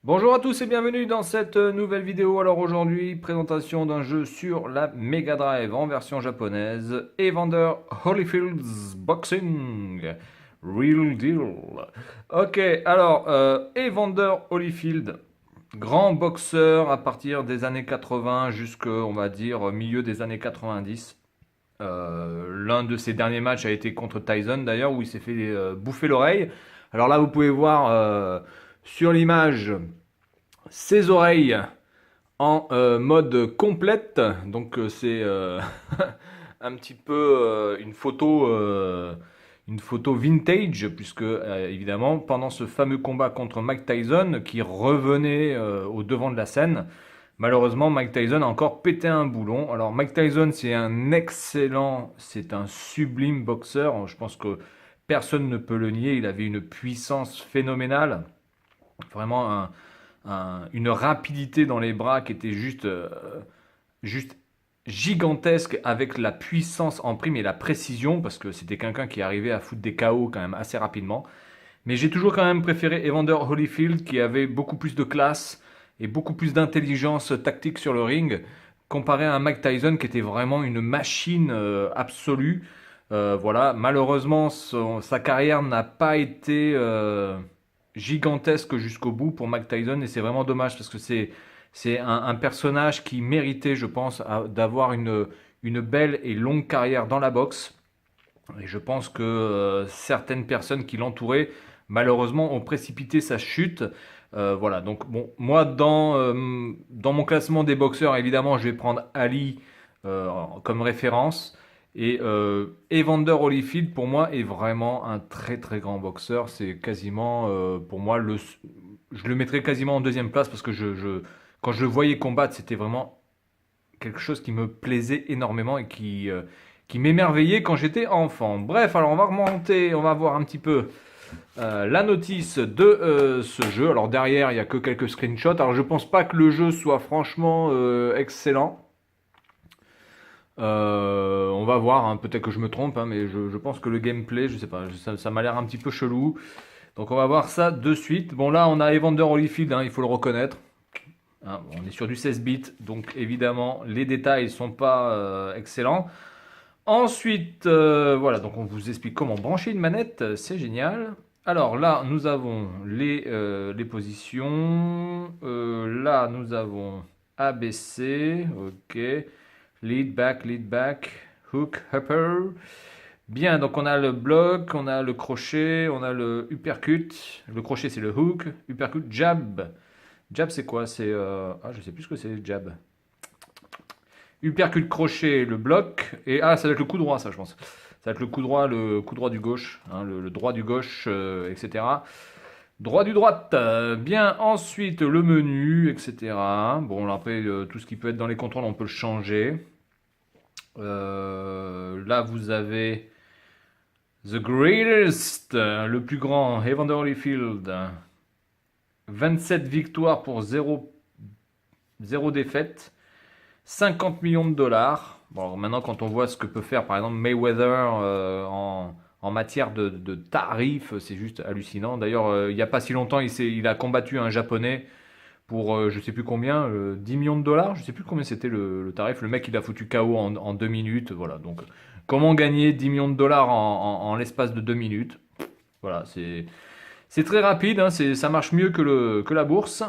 Bonjour à tous et bienvenue dans cette nouvelle vidéo. Alors aujourd'hui, présentation d'un jeu sur la Mega Drive en version japonaise, Evander Holyfield's Boxing, Real Deal. Ok, alors Evander Holyfield, grand boxeur à partir des années 80 jusqu'au, on va dire, milieu des années 90. L'un de ses derniers matchs a été contre Tyson d'ailleurs, où il s'est fait bouffer l'oreille. Alors là, vous pouvez voir sur l'image ses oreilles en mode complète. Donc c'est un petit peu une photo vintage, puisque évidemment pendant ce fameux combat contre Mike Tyson qui revenait au devant de la scène, malheureusement Mike Tyson a encore pété un boulon. Alors Mike Tyson c'est un sublime boxeur. Je pense que personne ne peut le nier. Il avait une puissance phénoménale, vraiment une rapidité dans les bras qui était juste gigantesque, avec la puissance en prime et la précision, parce que c'était quelqu'un qui arrivait à foutre des KO quand même assez rapidement. Mais j'ai toujours quand même préféré Evander Holyfield, qui avait beaucoup plus de classe et beaucoup plus d'intelligence tactique sur le ring, comparé à un Mike Tyson qui était vraiment une machine absolue. Voilà, malheureusement, sa carrière n'a pas été gigantesque jusqu'au bout pour Mike Tyson, et c'est vraiment dommage parce que c'est un personnage qui méritait, je pense, d'avoir une belle et longue carrière dans la boxe. Et je pense que certaines personnes qui l'entouraient, malheureusement, ont précipité sa chute. Voilà, donc bon, moi, dans mon classement des boxeurs, évidemment, je vais prendre Ali comme référence. Et Evander Holyfield, pour moi, est vraiment un très très grand boxeur. C'est quasiment, pour moi, je le mettrais quasiment en deuxième place, parce que quand je le voyais combattre, c'était vraiment quelque chose qui me plaisait énormément et qui m'émerveillait quand j'étais enfant. Bref, alors on va remonter, on va voir un petit peu la notice de ce jeu. Alors derrière, il n'y a que quelques screenshots. Alors je pense pas que le jeu soit franchement excellent. On va voir, hein, peut-être que je me trompe, hein, mais je pense que le gameplay, je sais pas, ça m'a l'air un petit peu chelou. Donc on va voir ça de suite. Bon, là on a Evander Holyfield, hein, il faut le reconnaître. Hein, on est sur du 16 bits, donc évidemment les détails sont pas excellents. Ensuite, voilà, donc on vous explique comment brancher une manette, c'est génial. Alors là, nous avons les positions. Là, nous avons ABC, ok. Lead back, hook, upper. Bien, donc on a le bloc, on a le crochet, on a le uppercut. Le crochet, c'est le hook. Uppercut, jab. Jab, c'est quoi? Ah, je sais plus ce que c'est, jab. Uppercut, crochet, le bloc. Et ah, ça va être le coup droit, ça, je pense. Ça va être le coup droit du gauche, hein, le droit du gauche, etc. Droit du droite. Bien, ensuite, le menu, etc. Bon, après, tout ce qui peut être dans les contrôles, on peut le changer. Là, vous avez The Greatest, le plus grand, Evander Holyfield. 27 victoires pour 0 défaite. 50 millions de dollars. Bon, alors maintenant, quand on voit ce que peut faire, par exemple, Mayweather en matière de tarifs, c'est juste hallucinant. D'ailleurs, il n'y a pas si longtemps, il a combattu un Japonais pour je sais plus combien, 10 millions de dollars. Je sais plus combien c'était le tarif. Le mec, il a foutu KO en 2 minutes. Voilà, donc comment gagner 10 millions de dollars en l'espace de 2 minutes? Voilà, c'est très rapide, hein, ça marche mieux que la bourse.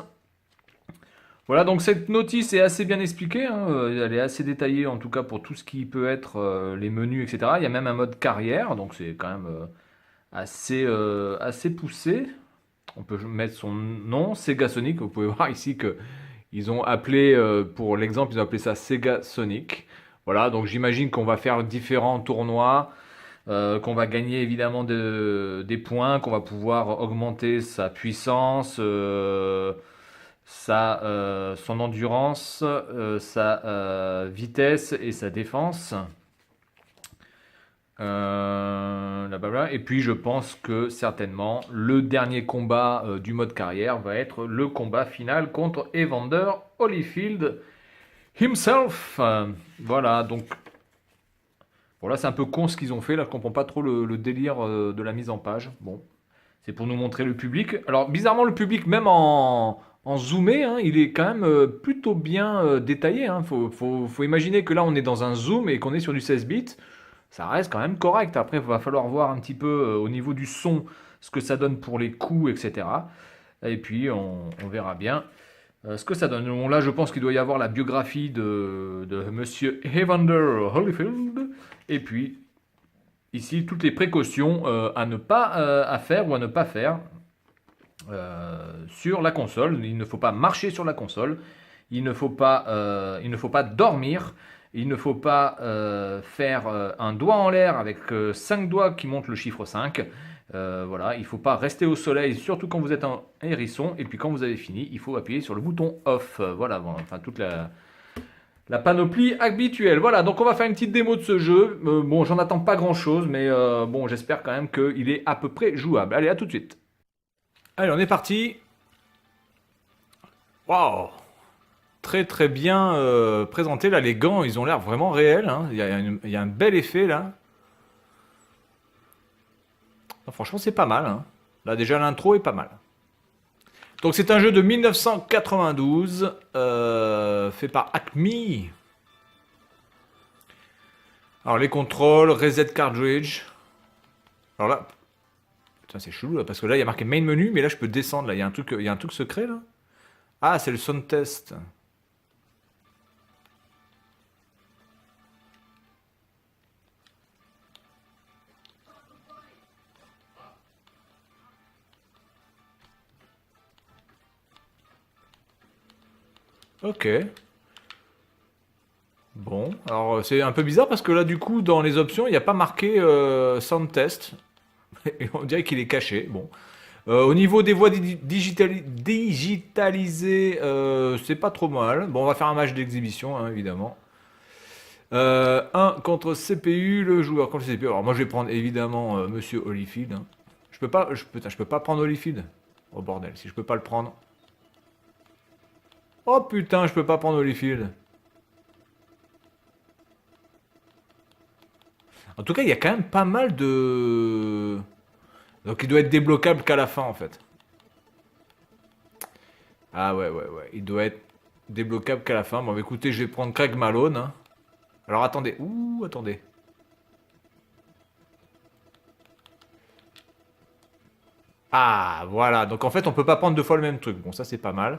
Voilà, donc cette notice est assez bien expliquée, hein, elle est assez détaillée en tout cas pour tout ce qui peut être les menus, etc. Il y a même un mode carrière, donc c'est quand même assez poussé. On peut mettre son nom, Sega Sonic. Vous pouvez voir ici que ils ont appelé, pour l'exemple, ils ont appelé ça Sega Sonic. Voilà, donc j'imagine qu'on va faire différents tournois, qu'on va gagner évidemment des points, qu'on va pouvoir augmenter sa puissance, son endurance, sa vitesse et sa défense. Et puis je pense que certainement le dernier combat du mode carrière va être le combat final contre Evander Holyfield himself. Voilà, donc bon, là c'est un peu con ce qu'ils ont fait, là je comprends pas trop le délire de la mise en page. Bon, c'est pour nous montrer le public. Alors bizarrement le public, même en en zoomé, hein, il est quand même plutôt bien détaillé. Hein. Faut imaginer que là, on est dans un zoom et qu'on est sur du 16 bits. Ça reste quand même correct. Après, il va falloir voir un petit peu au niveau du son ce que ça donne pour les coups, etc. Et puis, on verra bien ce que ça donne. Bon, là, je pense qu'il doit y avoir la biographie de Monsieur Evander Holyfield. Et puis, ici, toutes les précautions à ne pas à faire ou à ne pas faire sur la console. Il ne faut pas marcher sur la console. Il ne faut pas dormir. Il ne faut pas faire un doigt en l'air avec 5 doigts qui montent le chiffre 5. Voilà, il ne faut pas rester au soleil, surtout quand vous êtes un hérisson. Et puis quand vous avez fini, il faut appuyer sur le bouton off. Voilà, bon, enfin toute la panoplie habituelle. Voilà, donc on va faire une petite démo de ce jeu. Bon, j'en attends pas grand-chose, mais bon, j'espère quand même qu'il est à peu près jouable. Allez, à tout de suite. Allez, on est parti. Waouh! Très très bien présenté. Là, les gants, ils ont l'air vraiment réels. Hein. Il y a un bel effet là. Ah, franchement, c'est pas mal. Hein. Là, déjà, l'intro est pas mal. Donc, c'est un jeu de 1992 fait par Acme. Alors, les contrôles, reset cartridge. Alors là, putain, c'est chelou là, parce que là, il y a marqué main menu, mais là, je peux descendre. Là, il y a un truc secret là. Ah, c'est le sound test. Ok. Bon, alors c'est un peu bizarre parce que là, du coup, dans les options, il n'y a pas marqué sound test. Et on dirait qu'il est caché. Bon. Au niveau des voix digitalisées, c'est pas trop mal. Bon, on va faire un match d'exhibition, hein, évidemment. 1 contre CPU, le joueur contre le CPU. Alors moi, je vais prendre évidemment Monsieur Holyfield. Hein. Putain, je peux pas prendre Holyfield. Oh bordel, si je peux pas le prendre. Oh putain, je peux pas prendre Holyfield. En tout cas, il y a quand même pas mal de... Donc il doit être débloquable qu'à la fin en fait. Ah ouais. Il doit être débloquable qu'à la fin. Bon, bah, écoutez, je vais prendre Craig Malone. Hein. Alors attendez. Ouh, attendez. Ah, voilà. Donc en fait, on peut pas prendre deux fois le même truc. Bon, ça c'est pas mal.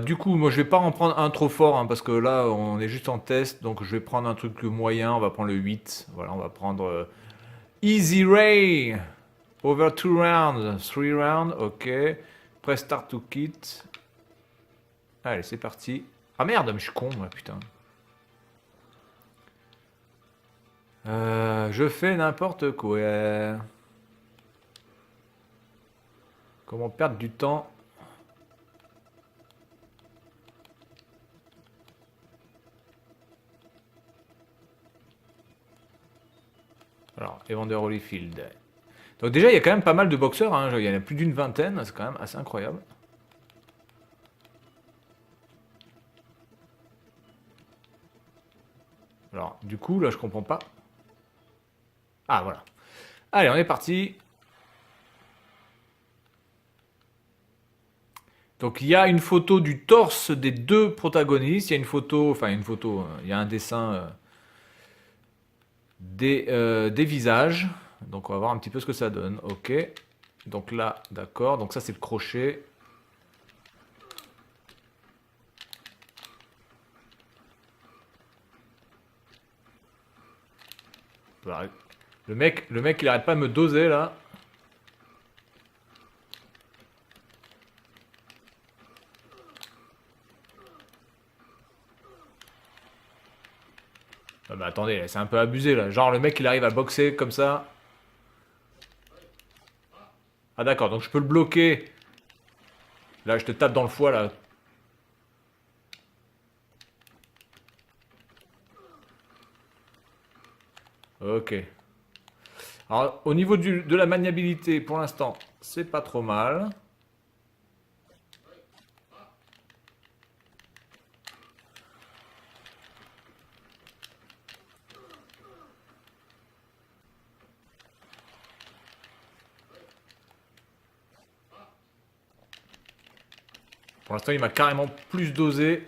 Du coup, moi je vais pas en prendre un trop fort hein, parce que là on est juste en test. Donc je vais prendre un truc moyen. On va prendre le 8. Voilà, on va prendre Easy Ray. Over 2 rounds. 3 rounds. Ok. Press start to kit. Allez, c'est parti. Ah merde, mais je suis con, moi, putain. Je fais n'importe quoi. Comment perdre du temps? Alors, Evander Holyfield. Donc déjà, il y a quand même pas mal de boxeurs. Hein. Il y en a plus d'une vingtaine. C'est quand même assez incroyable. Alors, du coup, là, je comprends pas. Ah, voilà. Allez, on est parti. Donc, il y a une photo du torse des deux protagonistes. Il y a une photo, enfin, une photo, il y a un dessin des visages. Donc, on va voir un petit peu ce que ça donne. Ok. Donc là, d'accord. Donc, ça, c'est le crochet. Voilà. Le mec, il arrête pas de me doser là. Ah bah attendez, c'est un peu abusé là. Genre le mec il arrive à boxer comme ça. Ah d'accord, donc je peux le bloquer. Là je te tape dans le foie là. Ok. Alors au niveau de la maniabilité, pour l'instant, c'est pas trop mal. Pour l'instant, il m'a carrément plus dosé.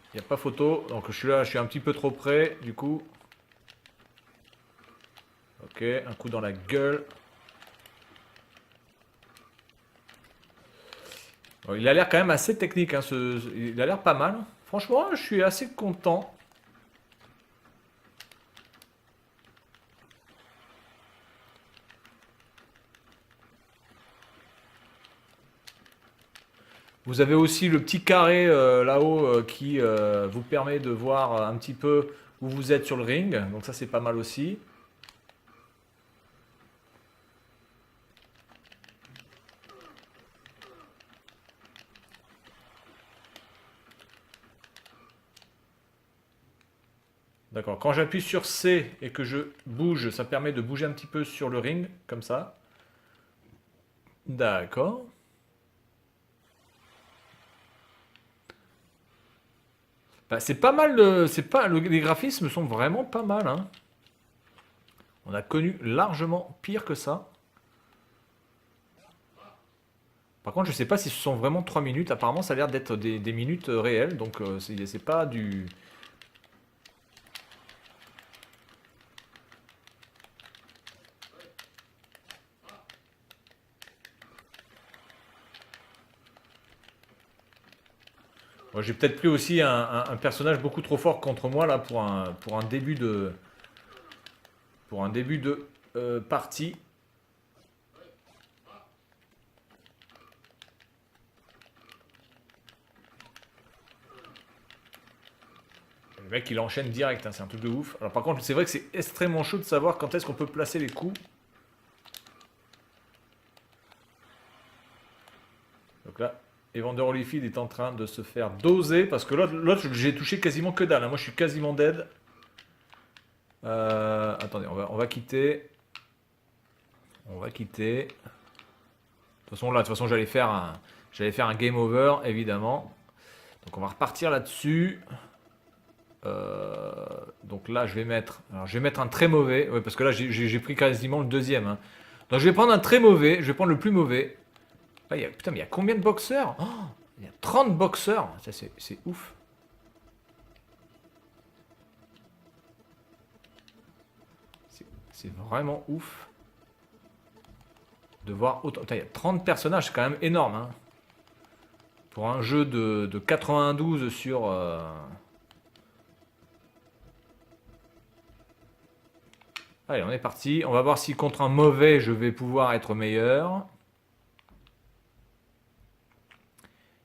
Il n'y a pas photo. Donc je suis là, je suis un petit peu trop près, du coup. Ok, un coup dans la gueule. Bon, il a l'air quand même assez technique, hein, il a l'air pas mal. Franchement, je suis assez content. Vous avez aussi le petit carré là-haut qui vous permet de voir un petit peu où vous êtes sur le ring. Donc ça, c'est pas mal aussi. D'accord. Quand j'appuie sur C et que je bouge, ça permet de bouger un petit peu sur le ring, comme ça. D'accord. Bah, c'est pas mal, c'est pas, les graphismes sont vraiment pas mal, hein. On a connu largement pire que ça. Par contre, je sais pas si ce sont vraiment 3 minutes. Apparemment, ça a l'air d'être des minutes réelles, donc c'est pas du... Moi, j'ai peut-être pris aussi un personnage beaucoup trop fort contre moi là pour un début de partie. Le mec il enchaîne direct, hein, c'est un truc de ouf. Alors par contre c'est vrai que c'est extrêmement chaud de savoir quand est-ce qu'on peut placer les coups. Donc là, Evander Holyfield est en train de se faire doser parce que l'autre j'ai touché quasiment que dalle, hein. Moi je suis quasiment dead. Attendez, on va quitter. On va quitter. De toute façon j'allais faire un game over évidemment. Donc on va repartir là-dessus. Donc là, je vais mettre un très mauvais, ouais, parce que là, j'ai pris quasiment le deuxième, hein. Donc je vais prendre un très mauvais, je vais prendre le plus mauvais. Ah, putain, mais il y a combien de boxeurs? Oh, il y a 30 boxeurs, ça c'est ouf. C'est vraiment ouf de voir autant. Putain, il y a 30 personnages, c'est quand même énorme, hein. Pour un jeu de 92 sur... Allez, on est parti. On va voir si contre un mauvais, je vais pouvoir être meilleur.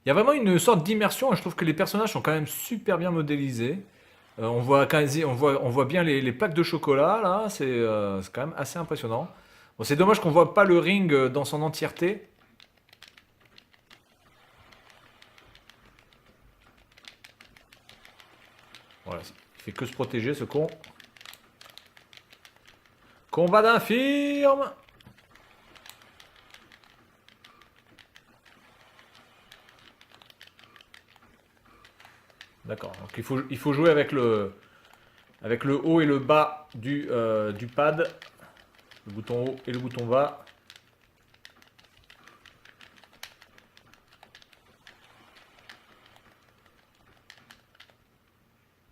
Il y a vraiment une sorte d'immersion. Je trouve que les personnages sont quand même super bien modélisés. On voit bien les plaques de chocolat, là. C'est quand même assez impressionnant. Bon, c'est dommage qu'on voit pas le ring dans son entièreté. Voilà, il fait que se protéger, ce con. Combat d'infirme. D'accord, donc il faut jouer avec le haut et le bas du pad. Le bouton haut et le bouton bas.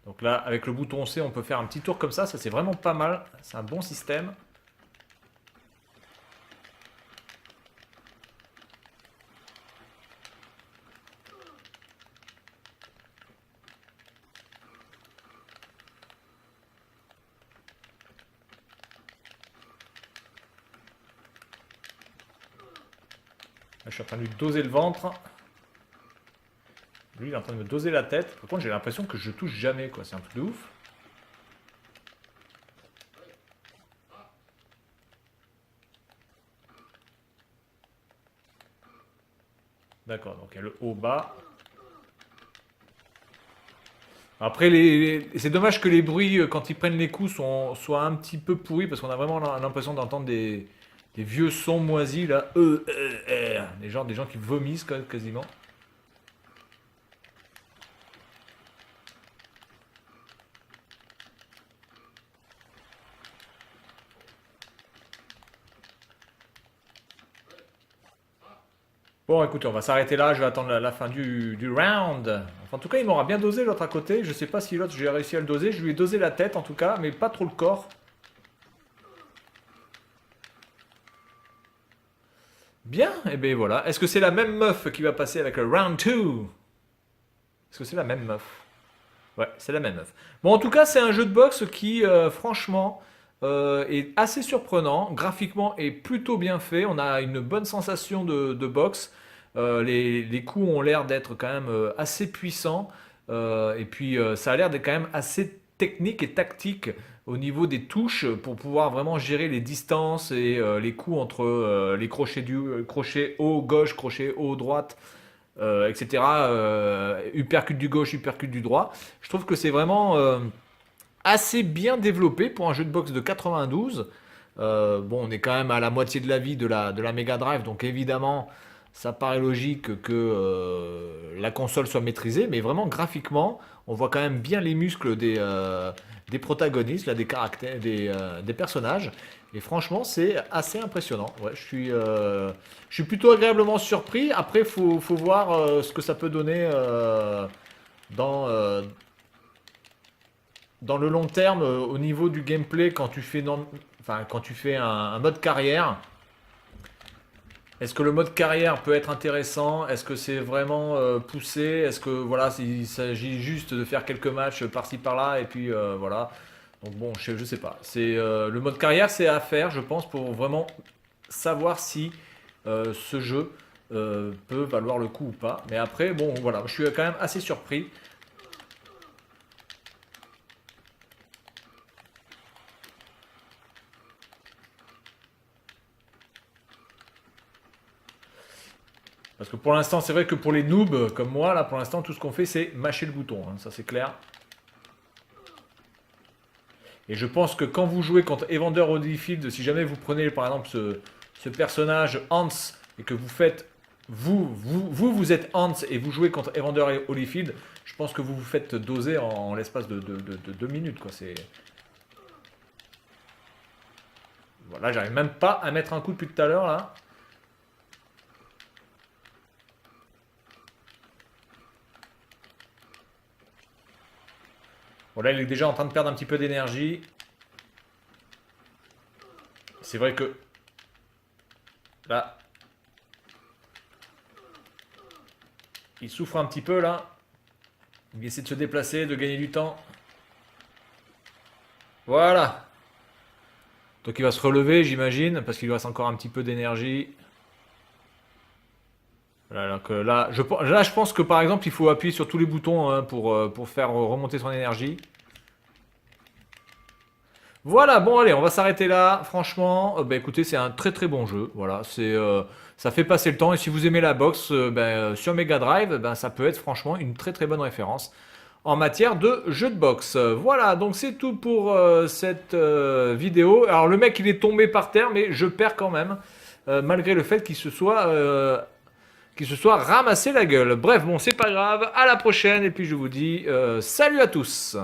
Donc là, avec le bouton C, on peut faire un petit tour comme ça c'est vraiment pas mal. C'est un bon système. Là, je suis en train de lui doser le ventre. Lui, il est en train de me doser la tête. Par contre, j'ai l'impression que je touche jamais, quoi. C'est un truc de ouf. D'accord, donc il y a le haut-bas. Après, c'est dommage que les bruits, quand ils prennent les coups, soient un petit peu pourris, parce qu'on a vraiment l'impression d'entendre des vieux sons moisis, là. Des gens qui vomissent, quasiment. Bon, écoutez, on va s'arrêter là. Je vais attendre la fin du round. Enfin, en tout cas, il m'aura bien dosé l'autre à côté. Je sais pas si l'autre, j'ai réussi à le doser. Je lui ai dosé la tête en tout cas, mais pas trop le corps. Bien, et bien voilà. Est-ce que c'est la même meuf qui va passer avec le round 2? Est-ce que c'est la même meuf? Ouais, c'est la même meuf. Bon, en tout cas, c'est un jeu de boxe qui, franchement, est assez surprenant. Graphiquement, est plutôt bien fait. On a une bonne sensation de boxe. Les coups ont l'air d'être quand même assez puissants. Et puis, ça a l'air d'être quand même assez technique et tactique au niveau des touches pour pouvoir vraiment gérer les distances et les coups entre les crochets crochet haut gauche, crochet haut droite, etc. Uppercut du gauche, uppercut du droit. Je trouve que c'est vraiment assez bien développé pour un jeu de boxe de 92. Bon, on est quand même à la moitié de la vie de la Mega Drive, donc évidemment, ça paraît logique que la console soit maîtrisée, mais vraiment graphiquement, on voit quand même bien les muscles des protagonistes, là, des caractères, des personnages. Et franchement, c'est assez impressionnant. Ouais, je suis plutôt agréablement surpris. Après, faut voir ce que ça peut donner dans, dans le long terme, au niveau du gameplay, enfin, quand tu fais un mode carrière. Est-ce que le mode carrière peut être intéressant? Est-ce que c'est vraiment poussé? Est-ce que voilà, il s'agit juste de faire quelques matchs par-ci par-là et puis voilà. Donc bon, je sais pas. C'est le mode carrière, c'est à faire, je pense, pour vraiment savoir si ce jeu peut valoir le coup ou pas. Mais après, bon, voilà, je suis quand même assez surpris. Parce que pour l'instant, c'est vrai que pour les noobs comme moi, là, pour l'instant, tout ce qu'on fait, c'est mâcher le bouton, hein, ça c'est clair. Et je pense que quand vous jouez contre Evander Holyfield, si jamais vous prenez par exemple ce personnage Hans et que vous faites, vous êtes Hans et vous jouez contre Evander Holyfield, je pense que vous vous faites doser en l'espace de 2 minutes, quoi. Voilà, j'arrive même pas à mettre un coup depuis tout à l'heure là. Voilà, il est déjà en train de perdre un petit peu d'énergie. C'est vrai que là, il souffre un petit peu là. Il essaie de se déplacer, de gagner du temps. Voilà. Donc il va se relever, j'imagine, parce qu'il lui reste encore un petit peu d'énergie. Voilà, donc là, je pense que par exemple, il faut appuyer sur tous les boutons hein, pour faire remonter son énergie. Voilà, bon allez, on va s'arrêter là. Franchement, bah, écoutez, c'est un très très bon jeu. Voilà, ça fait passer le temps. Et si vous aimez la boxe sur Mega Drive, ça peut être franchement une très très bonne référence en matière de jeu de boxe. Voilà, donc c'est tout pour cette vidéo. Alors le mec, il est tombé par terre, mais je perds quand même, malgré le fait qu'il se soit ramassé la gueule. Bref, bon, c'est pas grave. À la prochaine. Et puis je vous dis salut à tous.